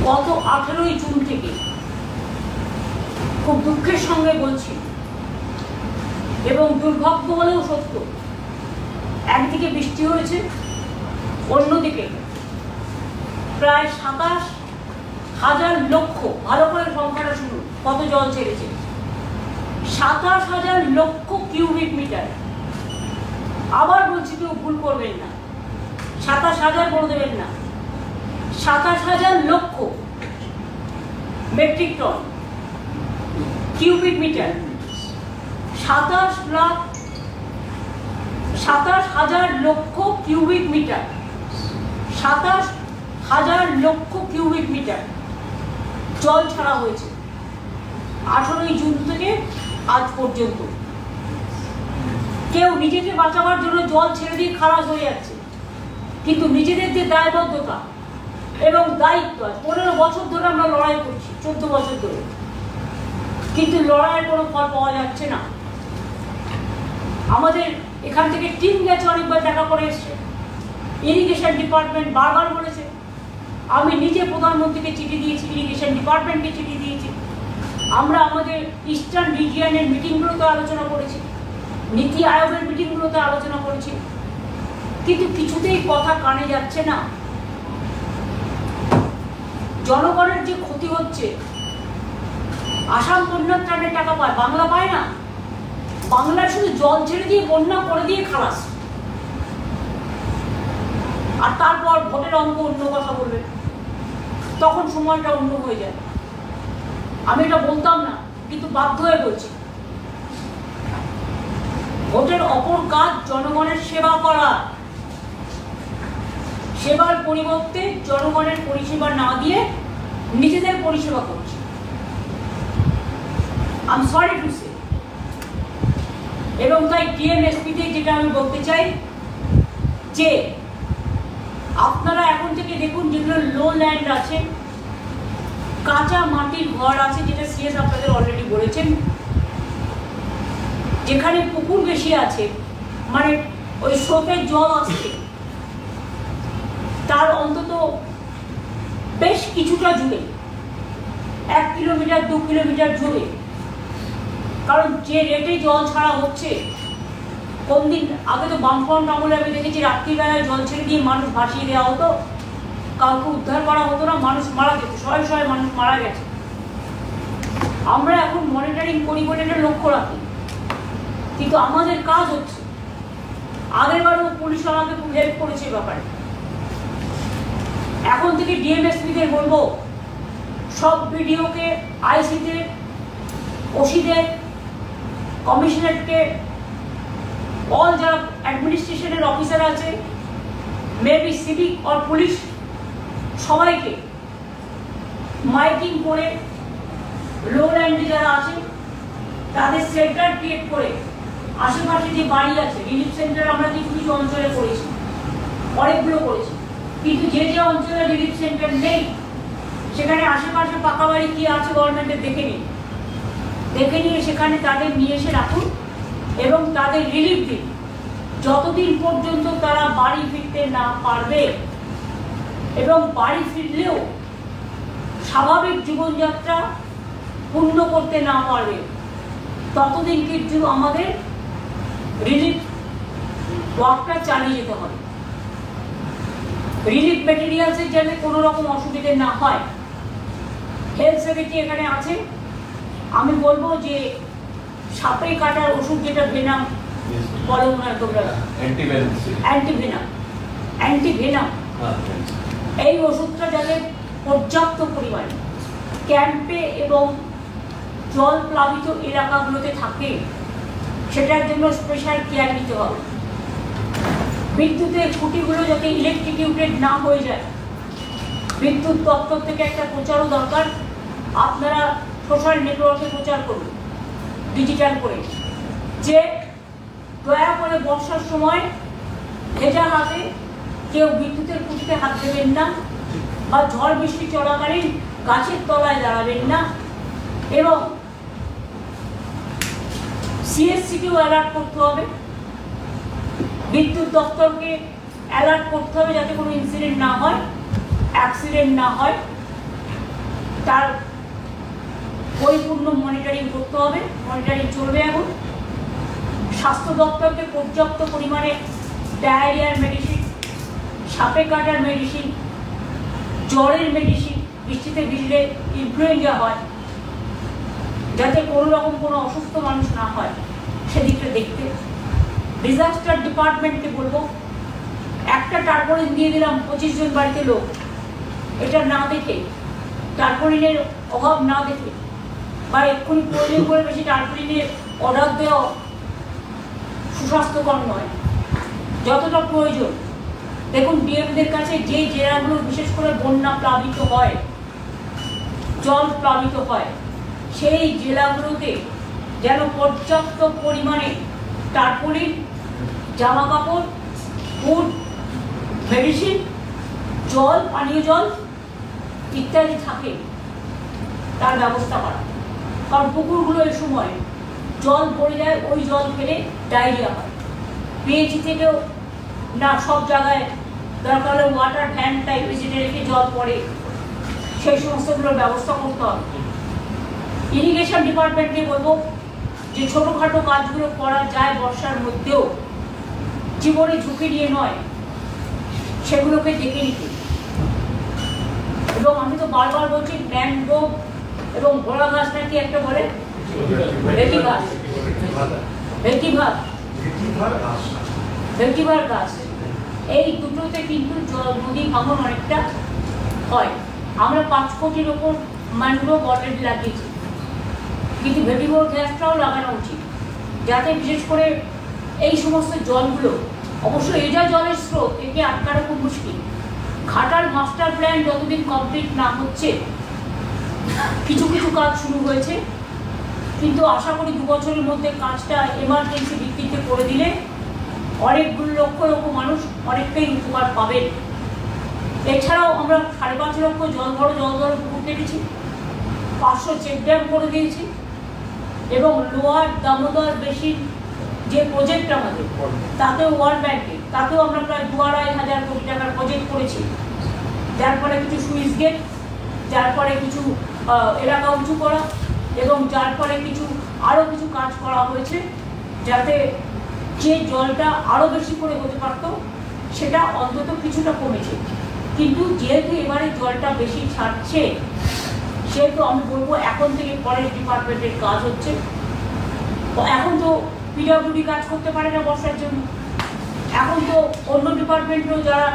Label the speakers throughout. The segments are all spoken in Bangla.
Speaker 1: গত 18ই জুন থেকে খুব দুঃখের সঙ্গে বলছি এবং দুর্ভাগ্য বলেও সত্য, একদিকে বৃষ্টি হয়েছে, অন্যদিকে প্রায় 27,000 লক্ষ, ভালো করে সংখ্যাটা শুনুন কত জল ছেড়েছে, 27,000 লক্ষ কিউবিক মিটার। আবার বলছি, কেউ ভুল করবেন না, 27,000 বলে দেবেন না, 27,000 লক্ষ মেট্রিক টন কিউবিক মিটার, 27,000 লক্ষ কিউবিক মিটার, 27,000 লক্ষ কিউবিক মিটার জল ছাড়া হয়েছে 18ই জুন থেকে আজ পর্যন্ত। কেউ নিজেকে বাঁচাবার জন্য জল ছেড়ে দিয়ে খারাপ হয়ে যাচ্ছে, কিন্তু নিজেদের যে দায়বদ্ধতা এবং দায়িত্ব, 15 বছর ধরে আমরা লড়াই করছি, 14 বছর ধরে, কিন্তু লড়াইয়ের কোনো ফল পাওয়া যাচ্ছে না। আমাদের এখান থেকে টিম গেছে, অনেকবার দেখা করে এসছে, ইরিগেশন ডিপার্টমেন্ট বারবার বলেছে, আমি নিজে প্রধানমন্ত্রীকে চিঠি দিয়েছি, ইরিগেশন ডিপার্টমেন্টকে চিঠি দিয়েছি, আমরা আমাদের ইস্টার্ন রিজিয়নের মিটিংগুলোতে আলোচনা করেছি, নীতি আয়োগের মিটিংগুলোতে আলোচনা করেছি, কিন্তু কিছুতেই কথা কানে যাচ্ছে না। জনগণের যে ক্ষতি হচ্ছে, আসাম বন্যার ত্রাণের টাকা পায়, বাংলা পায় না। বাংলার শুধু জল ছেড়ে দিয়ে বন্যা করে দিয়ে খালাস, আর তারপর ভোটের অঙ্ক অন্য কথা বলবে, তখন সময়টা অন্য হয়ে যায়। আমি এটা বলতাম না, কিন্তু বাধ্য হয়ে বলছি, ভোটের অপর কাজ জনগণের সেবা করা, সেবার পরিবর্তে জনগণের পরিষেবা না দিয়ে নিজেদের পরিষেবা করছে। I am sorry to say. এবং তাই টিএমএসপিতে যেটা আমি বলতে চাই যে আপনারা এখন থেকে দেখুন, যেগুলো লো ল্যান্ড আছে, কাঁচা মাটির ঘর আছে, যেটা সিএস আপনাদের অলরেডি বলেছেন, যেখানে পুকুর বেশি আছে, মানে ওই স্রোতের জল আসছে, তার অন্তত বেশ কিছুটা জুড়ে, 1 কিলোমিটার 2 কিলোমিটার জুড়ে, কারণ যে রেটে জল ছাড়া হচ্ছে, কোন দিন আগে তো বামফ্রন্ট আমলে আমি দেখেছি রাত্রিবেলায় জল ছেড়ে দিয়ে মানুষ ভাসিয়ে দেওয়া হতো, কাউকে উদ্ধার করা হতো না, মানুষ মারা যেত, শয়ে শয়ে মানুষ মারা গেছে। আমরা এখন মনিটরিং করি বলে এটা লক্ষ্য রাখি, কিন্তু আমাদের কাজ হচ্ছে। আগেরবারও পুলিশ আমাকে খুব হেল্প করেছে ব্যাপারে। এখন থেকে ডিএমএসপিদের বলবো, সব বিডিওকে, আইসিতে, ওসিদের, কমিশনারকে, অল যারা অ্যাডমিনিস্ট্রেশনের অফিসার আছে, মেবি সিভিক আর পুলিশ, সবাইকে মাইকিং করে লো ল্যান্ডে যারা আছে তাদের সেন্টার ক্রিয়েট করে, আশেপাশে যে বাড়ি আছে রিলিফ সেন্টার আমরা কিছু কিছু অঞ্চলে করেছি, অনেকগুলো করেছি, কিন্তু যে যে অঞ্চলে রিলিফ সেন্টার নেই সেখানে আশেপাশে পাকা বাড়ি কি আছে গভর্নমেন্টের দেখে নিয়ে সেখানে তাদের নিয়ে এসে রাখুন এবং তাদের রিলিফ দিন, যতদিন পর্যন্ত তারা বাড়ি ফিরতে না পারবে এবং বাড়ি ফিরলেও স্বাভাবিক জীবনযাত্রা পূর্ণ করতে না পারবে, ততদিন কিন্তু আমাদের রিলিফ ওয়ার্কটা চালিয়ে যেতে হবে। রিলিফ মেটেরিয়ালসের যাতে কোনো রকম অসুবিধে না হয়, হেলথ সেক্রেটারি এখানে আছে, আমি বলবো যে সাপে কাটার ওষুধ যেটা ভেনাম বলে মনে হয় তোমরা, অ্যান্টিভেনাম, এই ওষুধটা যাতে পর্যাপ্ত পরিমাণে ক্যাম্পে এবং জল প্লাবিত এলাকাগুলোতে থাকে, সেটার জন্য স্পেশাল কেয়ার নিতে হবে। বিদ্যুতের খুঁটিগুলো যাতে ইলেকট্রিকিউটেড না হয়ে যায়, বিদ্যুৎ দপ্তর থেকে একটা প্রচারও দরকার। আপনারা সোশ্যাল নেটওয়ার্কে প্রচার করুন ডিজিটাল করে, যে দয়া করে বর্ষার সময় ভেজা হাতে কেউ বিদ্যুতের খুঁটিতে হাত দেবেন না, বা ঝড় বৃষ্টি চলাকালীন গাছের তলায় দাঁড়াবেন না, এবং সিএসসিকেও অ্যালার্ট করতে হবে, বিদ্যুৎ দপ্তরকে অ্যালার্ট করতে হবে যাতে কোনো ইনসিডেন্ট না হয়, অ্যাক্সিডেন্ট না হয়। তার পরিপূর্ণ মনিটরিং করতে হবে। মনিটরিং চলবে এখন। স্বাস্থ্য দপ্তরকে পর্যাপ্ত পরিমাণে ডায়রিয়ার মেডিসিন, সাপে কাটার মেডিসিন, জ্বরের মেডিসিন, বৃষ্টিতে ভিজলে ইনফ্লুয়েঞ্জা হয়, যাতে কোনো রকম কোনো অসুস্থ মানুষ না হয় সেদিকটা দেখতে। ডিজাস্টার ডিপার্টমেন্টকে বলবো, একটা টার্পোলিন দিয়ে দিলাম 25 জন বাড়িতে লোক, এটা না দেখে, টার্পোলিনের অভাব না দেখে, বা এক্ষুনি প্রয়োজন করে বেশি টার্পোলিনের অর্ডার দেওয়া সুস্বাস্থ্যকর নয়। যতটা প্রয়োজন, দেখুন ডিএমদের কাছে যে জেলাগুলো বিশেষ করে বন্যা প্লাবিত হয়, জল প্লাবিত হয়, সেই জেলাগুলোতে যেন পর্যাপ্ত পরিমাণে টার্পোলিন, জামা কাপড়, ফুড, মেডিসিন, জল, পানীয় জল ইত্যাদি থাকে, তার ব্যবস্থা করা। কারণ পুকুরগুলো এই সময় জল পড়ে যায়, ওই জল ফেলে ডায়রিয়া হয়। পিএইচি থেকেও না সব জায়গায় দরকার হলে ওয়াটার ভ্যান টাইপের যেটা রেখে জল পড়ে, সেই সমস্তগুলোর ব্যবস্থা করতে হবে। ইরিগেশন ডিপার্টমেন্টকে বলবো যে ছোটোখাটো কাজগুলো করা যায় বর্ষার মধ্যেও, জীবনে ঝুঁকি নিয়ে নয়, সেগুলোকে দেখে নিতে। এবং আমি তো বারবার বলছি, ম্যানগ্রোভ এবং ঘোড়া গাছ নাকি একটা বলে ভেটিভার গাছ, এই দুটোতে কিন্তু নদী ভাঙন অনেকটা হয়। আমরা 5 কোটির ওপর ম্যানগ্রোভ অলরেডি লাগিয়েছি, কিন্তু ভেটিভার গাছটাও লাগানো উচিত, যাতে বিশেষ করে এই সমস্ত জলগুলো, অবশ্য এটা জলের স্রোত, একে আটকানো খুব মুশকিল। ঘাটাল মাস্টার প্ল্যান যতদিন কমপ্লিট না হচ্ছে, কিছু কিছু কাজ শুরু হয়েছে, কিন্তু আশা করি 2 বছরের মধ্যে কাজটা এমার্জেন্সি ভিত্তিতে করে দিলে অনেকগুলো লক্ষ লক্ষ মানুষ অনেকটাই উপকার পাবেন। এছাড়াও আমরা 5.5 লক্ষ জল পুকুর কেটেছি, 500 চেক ড্যাম করে দিয়েছি, এবং লোয়ার দামোদর বেসিন যে প্রজেক্ট আমাদের, তাতেও ওয়ার্ল্ড ব্যাংকে, তাতেও আমরা প্রায় 2,500 কোটি টাকার প্রজেক্ট করেছি। যার ফলে কিছু সুইচ গেট, যার ফলে কিছু এলাকা উঁচু করা, এবং যার ফলে কিছু আরও কিছু কাজ করা হয়েছে, যাতে যে জলটা আরও বেশি করে হতে পারত সেটা অন্তত কিছুটা কমেছে। কিন্তু যেহেতু এবারে জলটা বেশি ছাড়ছে, সেহেতু আমি বলবো এখন থেকে ফরেস্ট ডিপার্টমেন্টের কাজ হচ্ছে। এখন তো পিডব্লিউডি কাজ করতে পারে না বর্ষার জন্য, এখন তো অন্য ডিপার্টমেন্টও যারা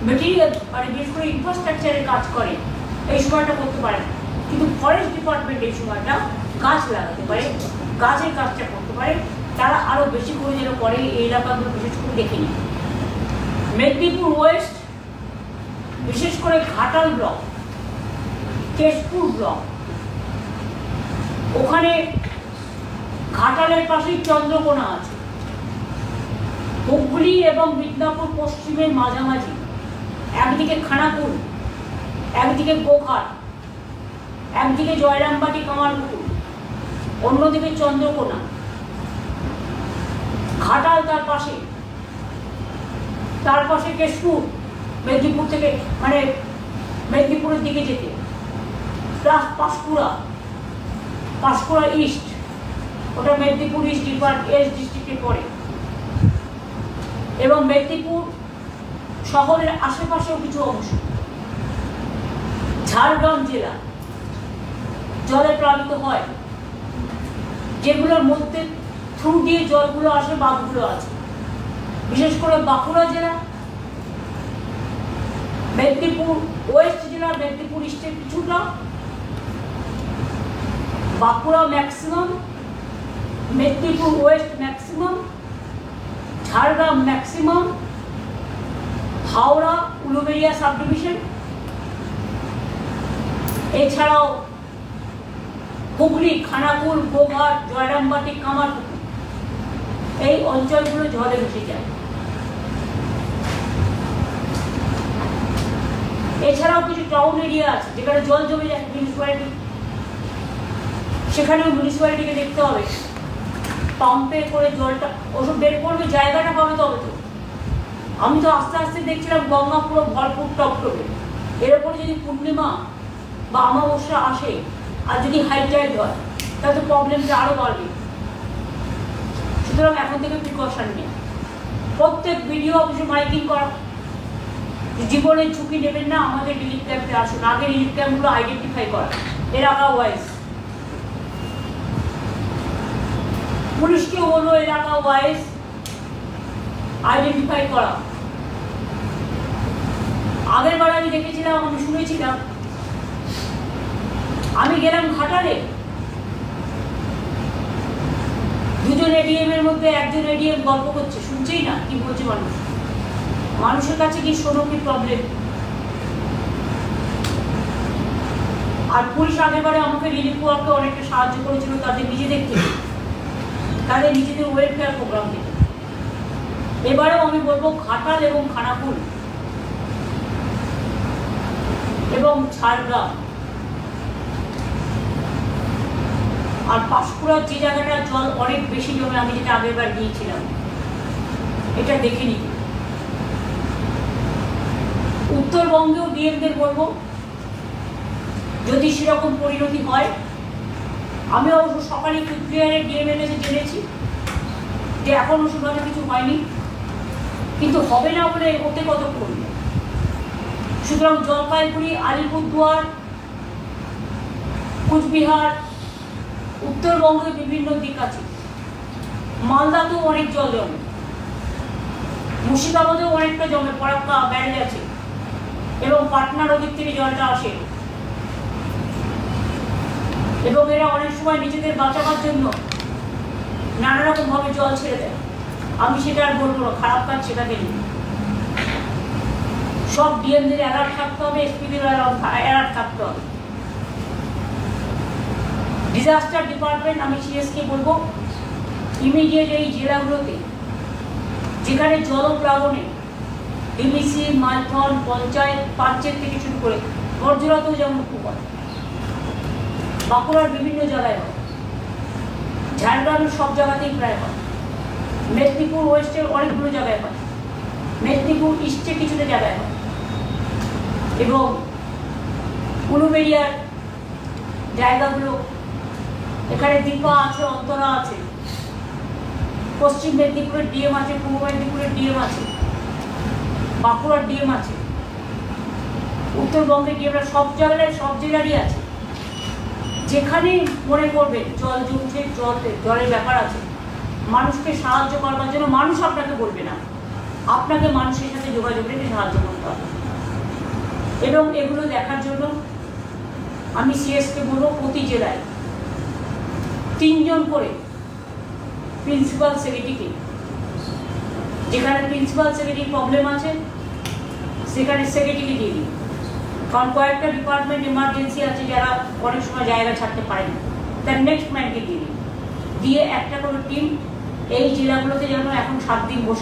Speaker 1: মেটেরিয়াল মানে বিশেষ করে ইনফ্রাস্ট্রাকচারের কাজ করে এই সময়টা করতে পারে না, কিন্তু ফরেস্ট ডিপার্টমেন্ট এই সময়টা গাছ লাগাতে পারে, গাছের কাজটা করতে পারে, তারা আরও বেশি করে যেন করে এই এলাকাগুলো বিশেষ করে দেখে নিই। মেদিনীপুর ওয়েস্ট, বিশেষ করে ঘাটাল ব্লক, কেশপুর ব্লক, ওখানে ঘাটালের পাশেই চন্দ্রকোনা আছে, হুগলি এবং মিদনাপুর পশ্চিমের মাঝামাঝি, একদিকে খানাকুল, একদিকে গোঘাট, একদিকে জয়রামবাটি কামারপুকুর, অন্যদিকে চন্দ্রকোনা। ঘাটাল তার পাশে কেশপুর, মেদিনীপুর থেকে মানে মেদিনীপুরের দিকে যেতে, প্লাস পাঁশকুড়া ইস্ট, ওটা মেদিনীপুর ইস্ট ডিস্ট্রিক্টে পড়ে, এবং মেদিনীপুর শহরের আশেপাশেও কিছু অংশ। ঝাড়গ্রাম জেলা জলে প্লাবিত হয়, যেগুলোর মধ্যে থ্রু দিয়ে জলগুলো আসে, বাঁধগুলো আছে, বিশেষ করে বাঁকুড়া জেলা, মেদিনীপুর ওয়েস্ট জেলা, মেদিনীপুর ইস্টের কিছুটা, Bankura maximum, Medinipur West maximum, Jhargram maximum, Howrah Uluberia sub division, এছাড়াও হুগলি, খানাকুল, গোঘাট, জয়রামবাটি, কামারপুকুর, এই অঞ্চলগুলো জলে ভেসে যায়। এছাড়াও কিছু টাউন এরিয়া আছে যেখানে জল জমে যায়, মিউনিসিপ্যালিটি, সেখানেও মিউনিসিপ্যালিটিকে দেখতে হবে পাম্পে করে জলটা ওসব বের করবে, জায়গাটা পাবে তবে তো। আমি তো আস্তে আস্তে দেখছিলাম গঙ্গা পুরো ভরপুর টপটপে, এর উপরে যদি পূর্ণিমা বা অমাবস্যা আসে আর যদি হাইটাইড হয় তাহলে তো প্রবলেমটা আরও বাড়বে। সুতরাং এখন থেকে প্রিকশন নিয়ে প্রত্যেক ভিডিও অফিসে মাইকিং করা, জীবনের ঝুঁকি নেবেন না, আমাদের রিলিফ ক্যাম্পে আসুন। আগে রিলিফ ক্যাম্পগুলো আইডেন্টিফাই করা এলাকা ওয়াইজ, পুলিশকেও বলবো এলাকা ওয়াইজ আইডেন্টিফাই করা। আগের বার আমি দেখেছিলাম, আমি শুনেছিলাম, আমি গেলাম ঘাটালে, দুজন এডিএম এর মধ্যে একজন এডিএম গল্প করছে, শুনছেই না কি বলছে মানুষ, মানুষের কাছে কি শোনো কি প্রবলেম। আর পুলিশ আগেরবারে আমাকে রিলিফ ওয়ার্কে অনেকটা সাহায্য করেছিল তাদের নিজেদের থেকে, তাদের নিজেদের ওয়েলফেয়ার প্রোগ্রাম থেকে। এবারেও আমি বলবো ঘাটাল এবং খানাকুল এবং ঝাড়গ্রাম আর পাঁশকুড়ার যে জায়গাটা জল অনেক বেশি জমে, আমি যেটা আগেরবার গিয়েছিলাম, এটা দেখে নিতে। উত্তরবঙ্গেও ডিএমদের বলবো যদি সেরকম পরিণতি হয়, আমি অবশ্য সকালে কুচবিহারের ডিএমের কাছে জেনেছি যে এখনও সেভাবে কিছু হয়নি, কিন্তু হবে না বলে ওতে কতক্ষণ। সুতরাং জলপাইগুড়ি, আলিপুরদুয়ার, কুচবিহার, উত্তরবঙ্গের বিভিন্ন দিক আছে, মালদাতেও অনেক জল জমে, মুর্শিদাবাদেও অনেকটা জমে, ফরাক্কা ব্যারেজ আছে এবং পাটনা নদীর থেকে জলটা আসে এবং এরা অনেক সময় নিজেদের বাঁচাবার জন্য নানা রকম ভাবে জল ছেড়ে দেয়। আমি সেটা আর বলবো না, খারাপ কাজ সেটাকে নিয়ে সব ডিএমদের অ্যালার্ট থাকতে হবে, এসপিদের অ্যালার্ট থাকতে হবে। ডিজাস্টার ডিপার্টমেন্ট আমি সিএসকে বলবো ইমিডিয়েট এই জেলাগুলোতে যেখানে জলপ্লাবনে ডিবিসি, মালথন, পঞ্চায়েত, পাঞ্চেত থেকে শুরু করে বর্জরাতেও যেমন খুব হয়, বাঁকুড়ার বিভিন্ন জায়গায় হয়, ঝাড়গ্রামের সব জায়গাতেই প্রায় হয়, মেদিনীপুর ওয়েস্টের অনেকগুলো জায়গায় হয়, মেদিনীপুর ইস্টে কিছুটা জায়গায় হয় এবং উলুবেড়িয়ার জায়গাগুলো, এখানে দীপা আছে, অন্তরা আছে, পশ্চিম মেদিনীপুরের ডিএম আছে, পূর্ব মেদিনীপুরের ডিএম আছে, বাঁকুড়ার ডিএম আছে, উত্তরবঙ্গের ডিএমরা সব জায়গায় সব জেলারই আছে। যেখানে মনে করবে জল জমছে, জলের ব্যাপার আছে, মানুষকে সাহায্য করবার জন্য মানুষ আপনাকে বলবে না, আপনাকে মানুষের সাথে যোগাযোগ রেখে সাহায্য করতে হবে। এবং এগুলো দেখার জন্য আমি সিএসকে বলবো প্রতি জেলায় 3 জন করে প্রিন্সিপাল সেক্রেটারিকে, যেখানে প্রিন্সিপাল সেক্রেটারির প্রবলেম আছে সেখানে সেক্রেটারিকে দিয়ে দিই, কারণ কয়েকটা ডিপার্টমেন্ট এমার্জেন্সি আছে যারা অনেক সময় জায়গা ছাড়তে পারে না, তার নেক্সট ম্যানকে দিয়ে দিই, দিয়ে একটা করে টিম এই জেলাগুলোতে যেন এখন 7 দিন বসে